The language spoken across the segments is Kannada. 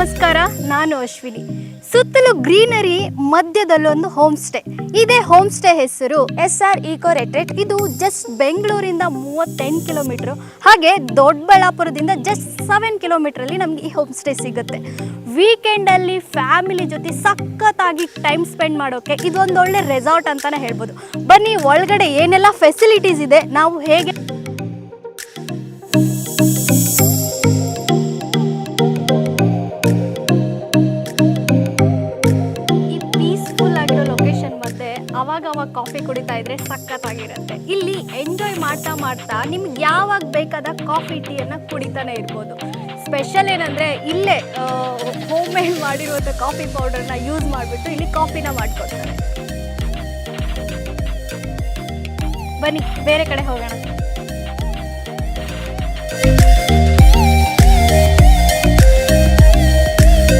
ನಮಸ್ಕಾರ, ನಾನು ಅಶ್ವಿನಿ. ಸುತ್ತಲೂ ಗ್ರೀನರಿ, ಮಧ್ಯದಲ್ಲೊಂದು ಹೋಮ್ ಸ್ಟೇ. ಇದೇ ಹೋಮ್ ಸ್ಟೇ ಹೆಸರು SR Eco Retreat. ಇದು ಜಸ್ಟ್ ಬೆಂಗಳೂರಿಂದ 38 ಕಿಲೋಮೀಟರ್, ಹಾಗೆ ದೊಡ್ಡಬಳ್ಳಾಪುರದಿಂದ ಜಸ್ಟ್ 7 ಕಿಲೋಮೀಟ್ರಲ್ಲಿ ನಮ್ಗೆ ಈ ಹೋಮ್ ಸ್ಟೇ ಸಿಗುತ್ತೆ. ವೀಕೆಂಡಲ್ಲಿ ಫ್ಯಾಮಿಲಿ ಜೊತೆ ಸಖತ್ತಾಗಿ ಟೈಮ್ ಸ್ಪೆಂಡ್ ಮಾಡೋಕ್ಕೆ ಇದೊಂದು ಒಳ್ಳೆ ರೆಸಾರ್ಟ್ ಅಂತಾನೆ ಹೇಳ್ಬೋದು. ಬನ್ನಿ, ಒಳಗಡೆ ಏನೆಲ್ಲ ಫೆಸಿಲಿಟೀಸ್ ಇದೆ, ನಾವು ಹೇಗೆ ಅವಾಗ ಕಾಫಿ ಕುಡಿತಾ ಇದ್ರೆ ಸಖತ್ತಾಗಿರುತ್ತೆ. ಇಲ್ಲಿ ಎಂಜಾಯ್ ಮಾಡ್ತಾ ನಿಮ್ಗೆ ಯಾವಾಗ ಬೇಕಾದ ಕಾಫಿ ಟೀಯನ್ನು ಕುಡಿತಾನೆ ಇರ್ಬೋದು. ಸ್ಪೆಷಲ್ ಏನಂದರೆ ಇಲ್ಲೇ ಹೋಮ್ ಮೇಡ್ ಮಾಡಿರುವಂಥ ಕಾಫಿ ಪೌಡರ್ನ ಯೂಸ್ ಮಾಡಿಬಿಟ್ಟು ಇಲ್ಲಿ ಕಾಫಿನ ಮಾಡ್ಕೊತಾರೆ. ಬನ್ನಿ ಬೇರೆ ಕಡೆ ಹೋಗೋಣ.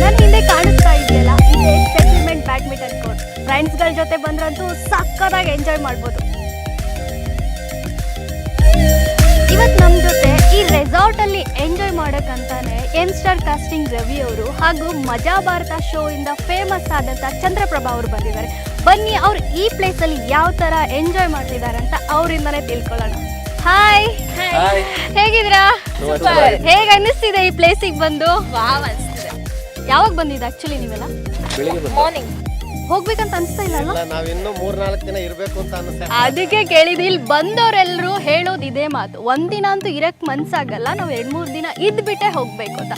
ನನ್ನ ಹಿಂದೆ ಕಾಣಿಸ್ತಾ ಇದೆಯಲ್ಲ, ಇದೇ ಸೆಟಲ್ಮೆಂಟ್ ಬ್ಯಾಡ್ಮಿಂಟನ್ ಕೋರ್ಟ್. ಫ್ರೆಂಡ್ಸ್ಗಳ ಜೊತೆ ಬಂದ್ರಂತೂ ಸಕ್ಕತ್ತಾಗಿ ಎಂಜಾಯ್ ಮಾಡ್ಬೋದು. ಇವತ್ತು ನಮ್ಮ ಜೊತೆ ಈ ರೆಸಾರ್ಟಲ್ಲಿ ಎಂಜಾಯ್ ಮಾಡೋಕ್ಕಂತಾನೆ ಯಂಗ್ಸ್ಟರ್ ಕಾಸ್ಟಿಂಗ್ ರವಿ ಅವರು ಹಾಗೂ ಮಜಾ ಭಾರತ ಶೋ ಇಂದ ಫೇಮಸ್ ಆದಂಥ ಚಂದ್ರಪ್ರಭಾ ಅವರು ಬಂದಿದ್ದಾರೆ. ಬನ್ನಿ, ಅವ್ರು ಈ ಪ್ಲೇಸಲ್ಲಿ ಯಾವ ಥರ ಎಂಜಾಯ್ ಮಾಡ್ತಿದ್ದಾರೆ ಅಂತ ಅವರಿಂದನೇ ತಿಳ್ಕೊಳ್ಳೋಣ. ಹಾಯ್, ಹೇಗಿದ್ದೀರಾ? ಹೇಗೆ ಅನ್ನಿಸ್ತಿದೆ ಈ ಪ್ಲೇಸಿಗೆ ಬಂದು? ವಾವ್ ಅನಿಸ್ತಿದೆ. ಯಾವಾಗ ಬಂದಿದೆ ಆಕ್ಚುಲಿ ನೀವೆಲ್ಲ? ಮಾರ್ನಿಂಗ್. ಹೋಗ್ಬೇಕಂತ ಅನಿಸ್ತಾ ಇಲ್ಲ ಅಲ್ವಾ? ನಾವಿನ್ನು 3-4 ದಿನ ಇರಬೇಕು ಅಂತ ಅನಿಸ್ತಾ. ಅದಕ್ಕೆ ಕೇಳಿದ್ವಿ. ಇಲ್ಲಿ ಬಂದವರೆಲ್ಲರೂ ಹೇಳೋದು ಇದೇ ಮಾತು, ಒಂದಿನ ಅಂತೂ ಇರಕ್ ಮನ್ಸಾಗಲ್ಲ, ನಾವು 2-3 ದಿನ ಇದ್ಬಿಟ್ಟೆ ಹೋಗ್ಬೇಕು ಅಂತ.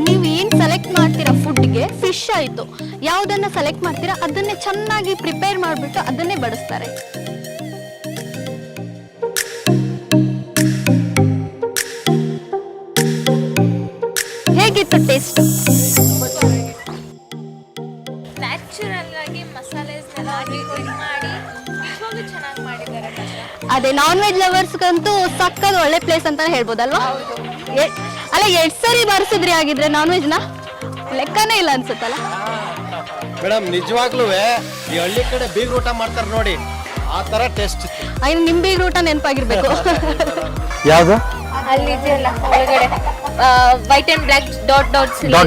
ನೀವು ಏನ್ ಸೆಲೆಕ್ಟ್ ಮಾಡ್ತೀರಾ ಫುಡ್ಗೆ, ಫಿಶ್ ಆಯ್ತು, ಯಾವ್ದನ್ನ ಸೆಲೆಕ್ಟ್ ಮಾಡ್ತೀರಾ ಅದನ್ನೇ ಚೆನ್ನಾಗಿ ಪ್ರಿಪೇರ್ ಮಾಡ್ಬಿಟ್ಟು ಅದನ್ನೇ ಬಡಿಸ್ತಾರೆ. ಹೇಗಿತ್ತು ಟೇಸ್ಟ್? ನ್ಯಾಚುರಲ್ ಆಗಿ ಮಸಾಲೆಸ್ನೆಲ್ಲ ಹಾಕಿ ಮಾಡಿ ನಿಜವಾಗ್ಲೂ ಚೆನ್ನಾಗಿ ಮಾಡಿದ್ದಾರೆ. ಅದೇ ನಾನ್ ವೆಜ್ ಲವರ್ಸ್ಗಂತೂ ಸಕ್ಕತ್ ಒಳ್ಳೆ ಪ್ಲೇಸ್ ಅಂತಾನೆ ಹೇಳ್ಬೋದಲ್ವಾ? ಅಲ್ಲ, 2 ಸರಿ ಬರ್ಸಿದ್ರಿ ಆಗಿದ್ರೆ ನಾನ್ ವೆಜ್ನ ಲೆಕ್ಕನೇ ಇಲ್ಲ ಅನ್ಸುತ್ತಲ್ಲ ಮೇಡಮ್. ನಿಜವಾಗ್ಲೂ ಈ ಹಳ್ಳಿ ಕಡೆ ಬೀಗ್ ಊಟ ಮಾಡ್ತಾರೆ ನೋಡಿ, ಆ ತರ ಟೇಸ್ಟ್. ನಿಮ್ ಬೀಗ್ ಊಟ ನೆನಪಾಗಿರ್ಬೇಕು. ಯಾವ್ದು? ಅಲ್ಲಿದೆಯಲ್ಲ ಒಳಗಡೆ ವೈಟ್ ಅಂಡ್ ಬ್ಲಾಕ್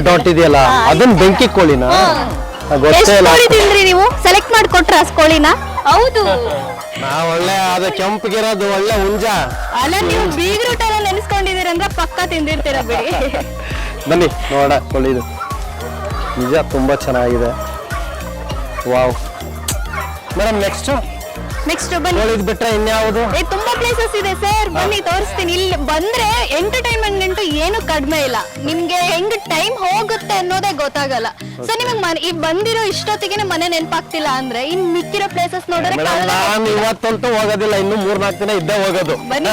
ಡಾಟ್ ಇದೆಯಲ್ಲ, ಅದನ್ನ ಬೆಂಕಿ ಕೋಳಿನ ತಿಂದ್ರಿ ನೀವು? ಸೆಲೆಕ್ಟ್ ಮಾಡಿ ಕೊಟ್ರ ಕೋಳಿನ? ಹೌದು. ಒಳ್ಳೆ ಅದು ಕೆಂಪಗಿರೋದು ಒಳ್ಳೆ ಹುಂಜ. ಅಲ್ಲ, ನೀವು ಬೀಗ್ ಊಟ ನೆನೆಸ್ಕೊಂಡಿದ್ದೀರಿ ಅಂದ್ರೆ ಪಕ್ಕ ತಿಂದಿರ್ತೀರ ಬಿಡಿ. ಬನ್ನಿ ನೋಡ, ಕೋಳಿದು ನಿಜ ತುಂಬಾ ಚೆನ್ನಾಗಿದೆ. Wow madam. ನೆಕ್ಸ್ಟ್ ಬನ್ನಿ. ಕೋಳಿದ್ ಬಿಟ್ರೆ ಇನ್ಯಾವುದು? ತುಂಬಾ ಪ್ಲೇಸಸ್ ಇದೆ ಸರ್, ಬನ್ನಿ ತೋರಿಸ್ತೀನಿ. ಇಲ್ಲಿ ಬಂದ್ರೆ ಎಂಟರ್ಟೈನ್ಮೆಂಟ್ ಏನು ಕಡಿಮೆ ಇಲ್ಲ. ನಿಮ್ಗೆ ಹೆಂಗ್ ಟೈಮ್ ಹೋಗುತ್ತೆ ಅನ್ನೋದೇ ಗೊತ್ತಾಗಲ್ಲ. ಸೊ ನಿಮಗೆ ಈಗ ಬಂದಿರೋ ಇಷ್ಟೊತ್ತಿಗೆ ಮನೆ ನೆನಪಾಗ್ತಿಲ್ಲ ಅಂದ್ರೆ ಇನ್ ಮಿಕ್ಕಿರೋ ಪ್ಲೇಸಸ್ ನೋಡಿದ್ರೆ ನಾನು ಇವತ್ತಂತೂ ಹೋಗೋದಿಲ್ಲ, ಇನ್ನು 4-4 ದಿನ ಇದ್ದೇ ಹೋಗೋದು. ಬನ್ನಿ.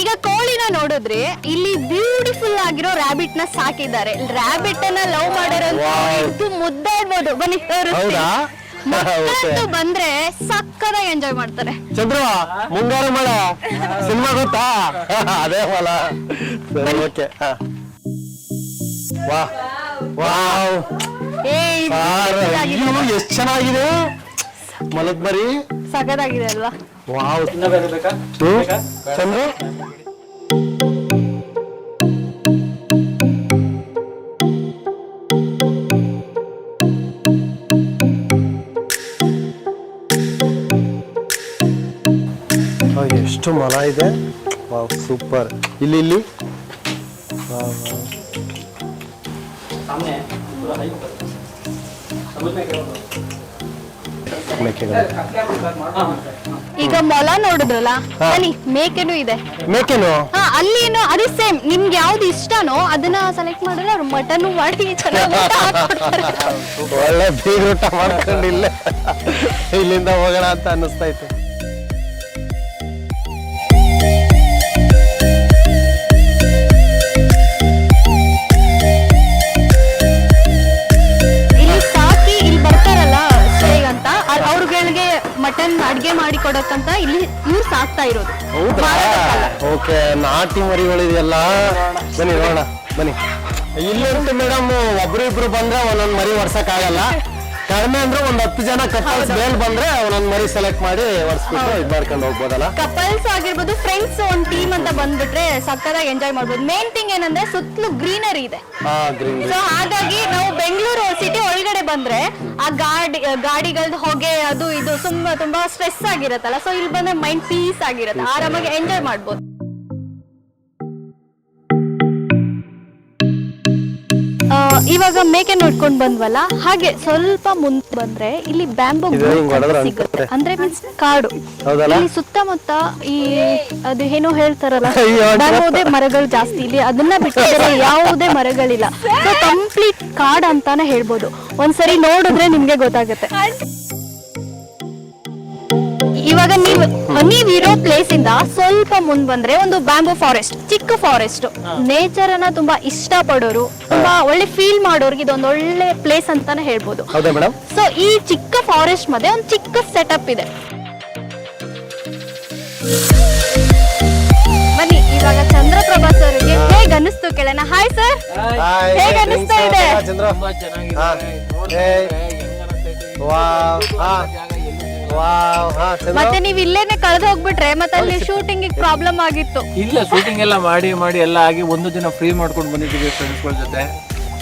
ಈಗ ಕೋಳಿನ ನೋಡಿದ್ರೆ ಇಲ್ಲಿ ಬ್ಯೂಟಿಫುಲ್ ಆಗಿರೋ ರ್ಯಾಬಿಟ್ ನ ಸಾಕಿದ್ದಾರೆ. ರ್ಯಾಬಿಟ್ ಅನ್ನ ಲವ್ ಮಾಡೋರಂತೂ ಮುದ್ದಾಡ್ಬೋದು. ಬನ್ನಿ ತೋರಿಸ್ತೀನಿ. ಬಂದ್ರೆ ಸಕ್ಕದಾಗಿ ಎಂಜಾಯ್ ಮಾಡ್ತಾರೆ. ಚಂದ್ರ ಮುಂಗಾರು ಮಳೆ ಸಿನಿಮಾ ಗೊತ್ತಾ? ಅದೇ ಮಲ. ಓಕೆ. ವಾವ್, ಎಷ್ಟು ಚೆನ್ನಾಗಿದೆ. ಮಲದ್ ಮರಿ ಸಕ್ಕದಾಗಿದೆ ಅಲ್ವಾ? ವಾವ್. ಚಂದ್ರ ಎಷ್ಟು ಮಲ ಇದೆ. Wow, super. ಇಲ್ಲಿ ಈಗ ಮೊಲ ನೋಡಿದ್ರಲ್ಲ, ಬನ್ನಿ ಮೇಕೆನೂ ಇದೆ. ಮೇಕೆನು? ಅಲ್ಲಿನೂ ಅದೇ ಸೇಮ್. ನಿಮ್ಗೆ ಯಾವ್ದು ಇಷ್ಟನೋ ಅದನ್ನ ಸೆಲೆಕ್ಟ್ ಮಾಡಿದ್ರೆ ಅವ್ರು ಮಟನ್ ಮಾಡಿ ಚೆನ್ನಾಗಿ ಒಳ್ಳೆ ಬೀಗ್ ಊಟ ಮಾಡ್ಕೊಂಡು ಇಲ್ಲಿಂದ ಹೋಗೋಣ ಅಂತ ಅನ್ನಿಸ್ತಾ ಇತ್ತು. ಮಟನ್ ಅಡ್ಗೆ ಮಾಡಿ ಕೊಡಕ್ಕಂತ ಇಲ್ಲಿ ಇವ್ರು ಸಾಕ್ತಾ ಇರೋದು. ಓಕೆ, ನಾಟಿ ಮರಿಗಳಿದೆಯಲ್ಲ. ಬನ್ನಿ ನೋಡೋಣ, ಬನ್ನಿ. ಇಲ್ಲಂತೂ ಮೇಡಮ್ ಒಬ್ರು ಇಬ್ರು ಬಂದ್ರೆ ಒಂದೊಂದು ಮರಿ ಹೊಡ್ಸಕ್ ಆಗಲ್ಲ. ಕಡಿಮೆ ಅಂದ್ರೆ ಒಂದ್ 10 ಜನ ಕಪಲ್ಸ್ ಮೇಲ್ ಬಂದ್ರೆ ಒಂದೊಂದ್ ಮರಿ ಸೆಲೆಕ್ಟ್ ಮಾಡಿ ಹೊಡ್ಸ್ಬಿಟ್ಟು ಇದ್ ಮಾಡ್ಕೊಂಡು ಹೋಗ್ಬೋದಲ್ಲ. ಕಪಲ್ಸ್ ಆಗಿರ್ಬೋದು, ಫ್ರೆಂಡ್ಸ್ ಒಂದ್ ಟೀಮ್ ಅಂತ ಬಂದ್ಬಿಟ್ರೆ ಸಕ್ಕತ್ತಾಗಿ ಎಂಜಾಯ್ ಮಾಡ್ಬೋದು. ಮೇನ್ ಥಿಂಗ್ ಏನಂದ್ರೆ ಸುತ್ತಲೂ ಗ್ರೀನರಿ ಇದೆ. ಸೊ ಹಾಗಾಗಿ ನಾವು ಬೆಂಗಳೂರು ಸಿಟಿ ಒಳಗಡೆ ಬಂದ್ರೆ ಆ ಗಾಡಿಗಳದ್ದು ಹೊಗೆ ಅದು ಇದು ತುಂಬಾ ಸ್ಟ್ರೆಸ್ ಆಗಿರತ್ತಲ್ಲ. ಸೊ ಇಲ್ಲಿ ಬಂದ್ರೆ ಮೈಂಡ್ ಪೀಸ್ ಆಗಿರುತ್ತೆ, ಆರಾಮಾಗಿ ಎಂಜಾಯ್ ಮಾಡ್ಬೋದು. ಇವಾಗ ಮೇಕೆ ನೋಡ್ಕೊಂಡ್ ಬಂದ್ವಲ್ಲ, ಹಾಗೆ ಸ್ವಲ್ಪ ಮುಂದೆ ಬಂದ್ರೆ ಇಲ್ಲಿ ಬ್ಯಾಂಬೂ ಸಿಗುತ್ತೆ. ಅಂದ್ರೆ ಮೀನ್ಸ್ ಕಾಡು. ಇಲ್ಲಿ ಸುತ್ತಮುತ್ತ ಈ ಅದು ಏನೋ ಹೇಳ್ತಾರಲ್ಲ, ಬ್ಯಾಂಬೋದೇ ಮರಗಳು ಜಾಸ್ತಿ. ಇಲ್ಲಿ ಅದನ್ನ ಬಿಟ್ಟಿದ್ರೆ ಯಾವುದೇ ಮರಗಳಿಲ್ಲ. ಸೊ ಕಂಪ್ಲೀಟ್ ಕಾಡ್ ಅಂತಾನೆ ಹೇಳ್ಬೋದು. ಒಂದ್ಸರಿ ನೋಡಿದ್ರೆ ನಿಮ್ಗೆ ಗೊತ್ತಾಗುತ್ತೆ. ಇವಾಗ ನೀವಿರೋ ಪ್ಲೇಸ್ ಇಂದ ಸ್ವಲ್ಪ ಮುಂದ್ ಬಂದ್ರೆ ಒಂದು ಬ್ಯಾಂಬೂ ಫಾರೆಸ್ಟ್, ಚಿಕ್ಕ ಫಾರೆಸ್ಟ್. ನೇಚರ್ ಅನ್ನ ತುಂಬಾ ಇಷ್ಟ ಪಡೋರು, ತುಂಬಾ ಒಳ್ಳೆ ಫೀಲ್ ಮಾಡೋರ್ಗೆ ಇದೊಂದು ಒಳ್ಳೆ ಪ್ಲೇಸ್ ಅಂತಾನೆ ಹೇಳ್ಬೋದು. ಸೊ ಈ ಚಿಕ್ಕ ಫಾರೆಸ್ಟ್ ಮಧ್ಯೆ ಒಂದು ಚಿಕ್ಕ ಸೆಟಪ್ ಇದೆ. ಬನ್ನಿ ಇವಾಗ ಚಂದ್ರಪ್ರಭಾ ಸರ್ಗೆ ಹೇಗೆ ಅನಿಸ್ತು ಕೇಳೋಣ. ಹಾಯ್ ಸರ್, ಹೇಗೆ ಅನಿಸ್ತಾ ಇದೆ? ಮತ್ತೆ ನೀವ್ ಇಲ್ಲೇನೆ ಕಳೆದು ಹೋಗ್ಬಿಟ್ರೆ ಮತ್ತೆ ಅಲ್ಲಿ ಶೂಟಿಂಗ್ ಪ್ರಾಬ್ಲಮ್ ಆಗಿತ್ತು. ಇಲ್ಲ, ಶೂಟಿಂಗ್ ಎಲ್ಲ ಮಾಡಿ ಎಲ್ಲ ಆಗಿ ಒಂದು ದಿನ ಫ್ರೀ ಮಾಡ್ಕೊಂಡು ಬಂದಿದ್ದೀವಿ ಫ್ರೆಂಡ್ಸ್ಗಳ ಜೊತೆ.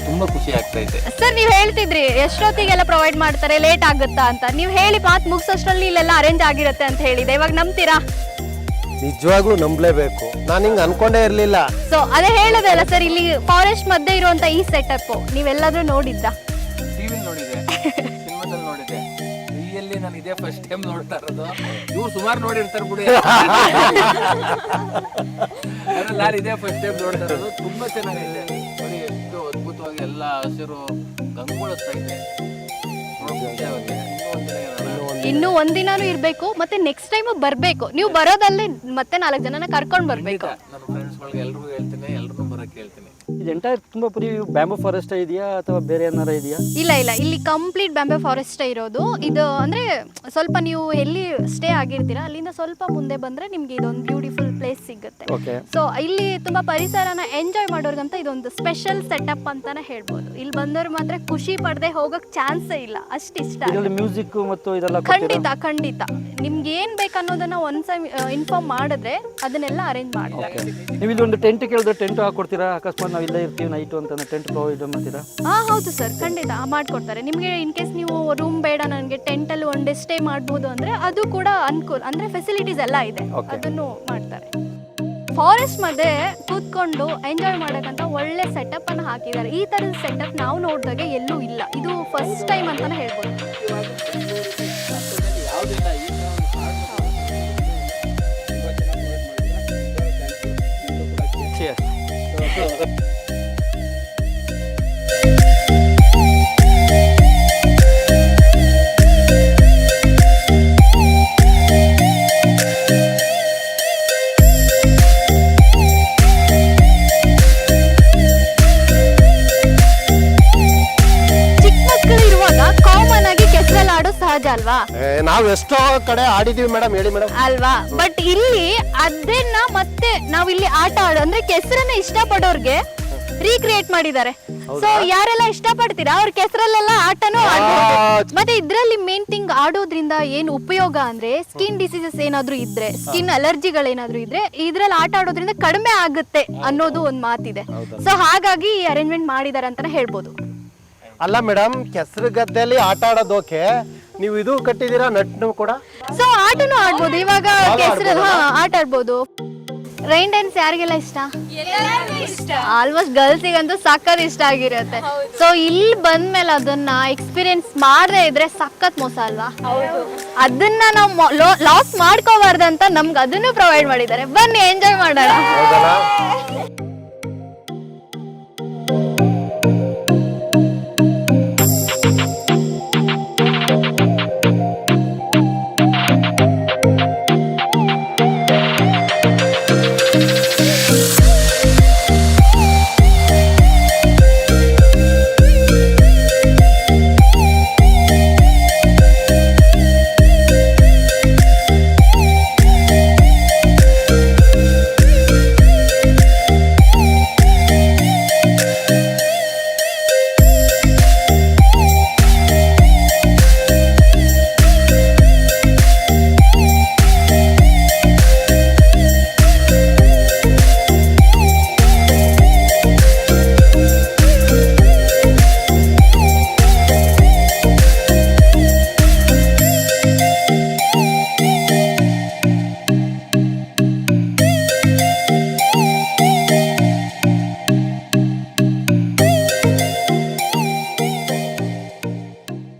ತುಂಬಾ ಖುಷಿ ಆಗ್ತಾ ಇದೆ. ಸರ್ ನೀವ್ ಹೇಳ್ತಿದ್ರಿ ಎಷ್ಟೊತ್ತಿಗೆಲ್ಲ ಪ್ರೊವೈಡ್ ಮಾಡ್ತಾರೆ, ಲೇಟ್ ಆಗುತ್ತಾ ಅಂತ. ನೀವ್ ಹೇಳಿ ಮಾತು ಮುಗಿಸೋಷ್ಟ್ರಲ್ಲಿ ಇಲ್ಲೆಲ್ಲ ಅರೇಂಜ್ ಆಗಿರುತ್ತೆ ಅಂತ ಹೇಳಿದೆ. ಇವಾಗ ನಂಬ್ತೀರಾ? ನಿಜವಾಗ್ಲೂ ನಂಬಲೇಬೇಕು. ನಾನು ಹಿಂಗ್ ಅನ್ಕೊಂಡೇ ಇರ್ಲಿಲ್ಲ. ಸೊ ಅದೇ ಹೇಳೋದೇ ಅಲ್ಲ ಸರ್, ಇಲ್ಲಿ ಫಾರೆಸ್ಟ್ ಮಧ್ಯೆ ಇರುವಂತ ಈ ಸೆಟಪ್ ನೀವೆಲ್ಲಾದ್ರೂ ನೋಡಿದ್ದ? ಟಿವಿಲಿ ನೋಡಿದೆ, ಸಿನಿಮಾದಲ್ಲಿ ನೋಡಿದೆ, ರಿಯಲ್ಲಿ ನಾನು ಇದೇ ಫಸ್ಟ್ ಟೈಮ್ ನೋಡ್ತಾ ಇರೋದು. ಇವ್ರು ಸುಮಾರು ನೋಡಿರ್ತಾರೆ ಬಿಡಿ, ನಾನು ಇದೇ ಫಸ್ಟ್ ಟೈಮ್ ನೋಡ್ತಾ ಇರೋದು. ತುಂಬಾ ಚೆನ್ನಾಗಿದೆ ನೋಡಿ, ಎಷ್ಟು ಅದ್ಭುತವಾಗಿ ಎಲ್ಲ ಹಸಿರು ಗಂಗೊಳಿಸ್ತಾ ಇದೆ. ಇನ್ನು ಒಂದಿನಾನು ಇರ್ಬೇಕು, ಮತ್ತೆ ನೆಕ್ಸ್ಟ್ ಟೈಮ್ ಬರ್ಬೇಕು. ನೀವು ಬರೋದಲ್ಲಿ ಮತ್ತೆ 4 ಜನನ ಕರ್ಕೊಂಡ್ ಬರ್ಬೇಕು. ನನ್ನ ಫ್ರೆಂಡ್ಸ್ಗಳಿಗೆ ಎಲ್ರಿಗೂ ಹೇಳ್ತೀನಿ, ಎಲ್ರೂ ಬರಕ್ಕೆ ಹೇಳ್ತೀನಿ. ಇದು ಎಂಟೈರ್ ತುಂಬಾ ಪುರಿ ಬ್ಯಾಂಬೂ ಫಾರೆಸ್ಟ್ ಇದೆಯಾ ಅಥವಾ ಬೇರೆ ಏನಾರ ಇದೆಯಾ? ಇಲ್ಲ ಇಲ್ಲಿ ಕಂಪ್ಲೀಟ್ ಬ್ಯಾಂಬೂ ಫಾರೆಸ್ಟ್ ಇರೋದು. ಇದು ಅಂದ್ರೆ ಸ್ವಲ್ಪ ನೀವು ಎಲ್ಲಿ ಸ್ಟೇ ಆಗಿರ್ತೀರಾ ಅಲ್ಲಿಂದ ಸ್ವಲ್ಪ ಮುಂದೆ ಬಂದ್ರೆ ನಿಮ್ಗೆ ಇದೊಂದು ಬ್ಯೂಟಿಫುಲ್ ಪ್ಲೇಸ್ ಸಿಗುತ್ತೆ. ಸೊ ಇಲ್ಲಿ ತುಂಬಾ ಪರಿಸರನ ಎಂಜಾಯ್ ಮಾಡೋರ್ಗಂತ ಇದೊಂದು ಸ್ಪೆಷಲ್ ಸೆಟಪ್ ಅಂತಾನೆ ಹೇಳ್ಬೋದು. ಇಲ್ಲಿ ಬಂದವ್ರು ಮಾತ್ರ ಖುಷಿ ಪಡದೆ ಹೋಗಕ್ ಚಾನ್ಸೇ ಇಲ್ಲ, ಅಷ್ಟು ಇಷ್ಟ. ಮ್ಯೂಸಿಕ್ ಮತ್ತು ಇದೆಲ್ಲ ಖಂಡಿತ ನಿಮ್ಗೆ ಏನ್ ಬೇಕನ್ನೋದನ್ನ ಒಂದ್ಸಲ ಇನ್ಫಾರ್ಮ್ ಮಾಡಿದ್ರೆ ಅದನ್ನೆಲ್ಲ ಅರೇಂಜ್ ಮಾಡ್ತಾರೆ. ನೀವು ಇಲ್ಲಿ ಒಂದು ಟೆಂಟ್ ಕೇಳಿದ್ರೆ ಟೆಂಟ್ ಹಾಕೊಡ್ತೀರಾ? ಅಕಸ್ಮಾತ್ ನಾವು ಇಲ್ಲೇ ಇರ್ತೀವಿ ನೈಟ್ ಅಂತ ಟೆಂಟ್ ಪ್ರೊವೈಡ್ ಮಾಡ್ತೀರಾ? ಹೌದು ಸರ್, ಖಂಡಿತ ಮಾಡ್ಕೊಡ್ತಾರೆ. ನಿಮ್ಗೆ ಇನ್ ಕೇಸ್ ನೀವು ರೂಮ್ ಬೇಡ, ನನಗೆ ಟೆಂಟ್ ಅಲ್ಲಿ ಒನ್ ಡೇ ಸ್ಟೇ ಮಾಡ್ಬೋದು ಅಂದ್ರೆ ಅದು ಕೂಡ ಅನುಕೂಲ, ಅಂದ್ರೆ ಫೆಸಿಲಿಟೀಸ್ ಎಲ್ಲ ಇದೆ, ಅದನ್ನು ಮಾಡ್ತಾರೆ. ಫಾರೆಸ್ಟ್ ಮಧ್ಯೆ ಕೂತ್ಕೊಂಡು ಎಂಜಾಯ್ ಮಾಡೋಕ್ಕಂತ ಒಳ್ಳೆ ಸೆಟಪ್ ಅನ್ನು ಹಾಕಿದ್ದಾರೆ. ಈ ತರದ ಸೆಟಪ್ ನಾವು ನೋಡಿದಾಗೆ ಎಲ್ಲೂ ಇಲ್ಲ. ಇದು ಫಸ್ಟ್ ಟೈಮ್ ಅಂತಾನೆ ಹೇಳ್ಬೋದು. ಅಲ್ವಾ? ನಾವ್ ಎಷ್ಟೋ ಕಡೆ ಆಡಿದೀವಿ ಮೇಡಮ್, ಹೇಳಿ ಮೇಡಮ್. ಅಲ್ವಾ? ಬಟ್ ಇಲ್ಲಿ ಅದನ್ನ ಮತ್ತೆ ನಾವ್ ಇಲ್ಲಿ ಆಟ ಆಡೋ ಅಂದ್ರೆ ಕೆಸರನ್ನ ಇಷ್ಟಪಡೋರ್ಗೆ ರೀಕ್ರಿಯೇಟ್ ಮಾಡಿದ್ದಾರೆ. ಸೊ ಯಾರೆಲ್ಲ ಇಷ್ಟಪಡ್ತೀರಾ ಅವ್ರ ಕೆಸರಲ್ಲೆಲ್ಲ ಆಟನೂ ಆಡ್ಬೋದು. ಮತ್ತೆ ಇದ್ರಲ್ಲಿ ಮೇನ್ ಥಿಂಗ್ ಆಡೋದ್ರಿಂದ ಏನ್ ಉಪಯೋಗ ಅಂದ್ರೆ ಸ್ಕಿನ್ ಡಿಸೀಸಸ್ ಏನಾದ್ರೂ ಇದ್ರೆ, ಸ್ಕಿನ್ ಅಲರ್ಜಿಗಳೇನಾದ್ರೂ ಇದ್ರೆ ಇದ್ರಲ್ಲಿ ಆಟ ಆಡೋದ್ರಿಂದ ಕಡಿಮೆ ಆಗುತ್ತೆ ಅನ್ನೋದು ಒಂದ್ ಮಾತಿದೆ. ಸೊ ಹಾಗಾಗಿ ಈ ಅರೇಂಜ್ಮೆಂಟ್ ಮಾಡಿದಾರೆ ಅಂತಾನೆ ಹೇಳ್ಬೋದು. ಅಲ್ಲ ಮೇಡಮ್, ಕೆಸರು ಗದ್ದೆಯಲ್ಲಿ ಆಟ ಆಡೋದೋಕೆ ನೀವು ಇದು ಕಟ್ಟಿದೀರಾ, ನಟ್ನು ಕೂಡ. ಸೊ ಆಟನೂ ಆಡ್ಬೋದು. ಇವಾಗ ಕೆಸರಲ್ಲಿ ಆಟ ಆಡ್ಬೋದು. ರೈನ್ ಡ್ಯಾನ್ಸ್ ಯಾರಿಗೆಲ್ಲ ಇಷ್ಟ? ಆಲ್ಮೋಸ್ಟ್ ಗರ್ಲ್ಸಿಗಂತೂ ಸಖತ್ ಇಷ್ಟ ಆಗಿರುತ್ತೆ. ಸೊ ಇಲ್ಲಿ ಬಂದ್ಮೇಲೆ ಅದನ್ನ ಎಕ್ಸ್ಪೀರಿಯನ್ಸ್ ಮಾಡದೇ ಇದ್ರೆ ಸಖತ್ ಮೋಸ ಅಲ್ವಾ? ಅದನ್ನ ನಾವು ಲಾಸ್ ಮಾಡ್ಕೋಬಾರ್ದಂತ ನಮ್ಗೆ ಅದನ್ನು ಪ್ರೊವೈಡ್ ಮಾಡಿದ್ದಾರೆ. ಬನ್ನಿ ಎಂಜಾಯ್ ಮಾಡೋಣ.